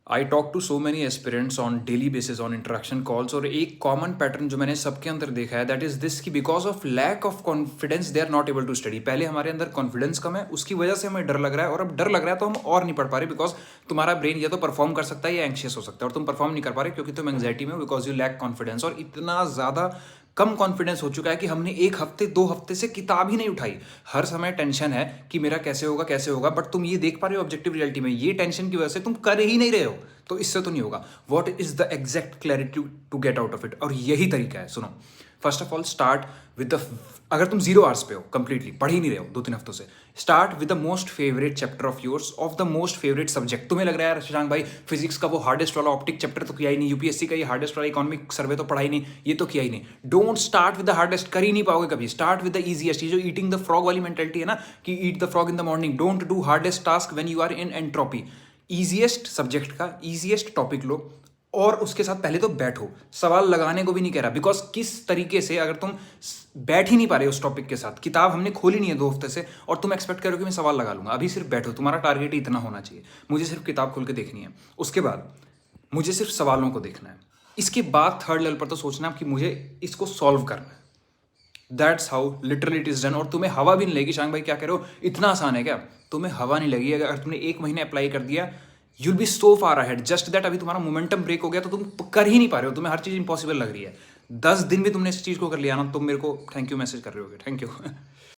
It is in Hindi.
I talk to so many aspirants on daily basis on interaction calls, और एक कॉमन पैटर्न जो मैंने सबके अंदर देखा है दैट इज दिस कि because of lack of confidence they are not able to study. पहले हमारे अंदर कॉन्फिडेंस कम है, उसकी वजह से हमें डर लग रहा है, और अब डर लग रहा है तो हम और नहीं पढ़ पा रहे बिकॉज तुम्हारा ब्रेन या तो परफॉर्म कर सकता है या एंशियस हो सकता है, और तुम परफॉर्म नहीं कर पा रहे क्योंकि तुम एंग्जाइटी में, बिकॉज यू लैक कॉन्फिडेंस। और इतना ज़्यादा कम कॉन्फिडेंस हो चुका है कि हमने एक हफ्ते 2 हफ्ते से किताब ही नहीं उठाई। हर समय टेंशन है कि मेरा कैसे होगा कैसे होगा, बट तुम ये देख पा रहे हो ऑब्जेक्टिव रियलिटी में ये टेंशन की वजह से तुम कर ही नहीं रहे हो, तो इससे तो नहीं होगा। What is the exact clarity to get out of it, और यही तरीका है। सुनो, first of all start with the, अगर तुम 0 आवर्स पे हो, कंप्लीटली पढ़ ही नहीं रहे हो 2-3 हफ्तों से, start with the most favourite chapter of yours, of the most favourite subject. तुम्हें लग रहा है शशांक भाई फिजिक्स का वो हार्डेस्ट वाला ऑप्टिक चैप्टर तो किया ही नहीं, यूपीएससी का ये हार्डेस्ट वाला इकोनॉमिक सर्वे तो पढ़ा ही नहीं, ये तो किया ही नहीं। Don't start with the hardest, कर ही नहीं पाओगे कभी। Start with the easiest. ये जो ईटिंग द फ्रॉग वाली मेंटेलिटी है ना कि eat the frog in the morning, don't do hardest task when you are in entropy. Easiest subject का ईजीएस्ट टॉपिक लो, और उसके साथ पहले तो बैठो। सवाल लगाने को भी नहीं कह रहा, बिकॉज किस तरीके से अगर तुम बैठ ही नहीं पा रहे उस टॉपिक के साथ, किताब हमने खोली नहीं है 2 हफ्ते से, और तुम एक्सपेक्ट करो कि मैं सवाल लगा लूंगा। अभी सिर्फ बैठो, तुम्हारा टारगेट ही इतना होना चाहिए, मुझे सिर्फ किताब खोल के देखनी है, उसके बाद मुझे सिर्फ सवालों को देखना है, इसके बाद थर्ड लेवल पर तो सोचना कि मुझे इसको सॉल्व करना है। That's how literally it is done. और तुम्हें हवा भी नहीं लगेगी। शांग भाई क्या कह रहे हो, इतना आसान है क्या? तुम्हें हवा नहीं लगी अगर तुमने 1 महीने अप्लाई कर दिया, you'll be so far ahead. Just that अभी तुम्हारा मोमेंटम ब्रेक हो गया तो तुम कर ही नहीं पा रहे हो, तुम्हें हर चीज़ इंपॉसिबल लग रही है। 10 दिन भी तुमने इस चीज़ को कर लिया ना, तुम मेरे को थैंक यू मैसेज कर रहे होगे, थैंक यू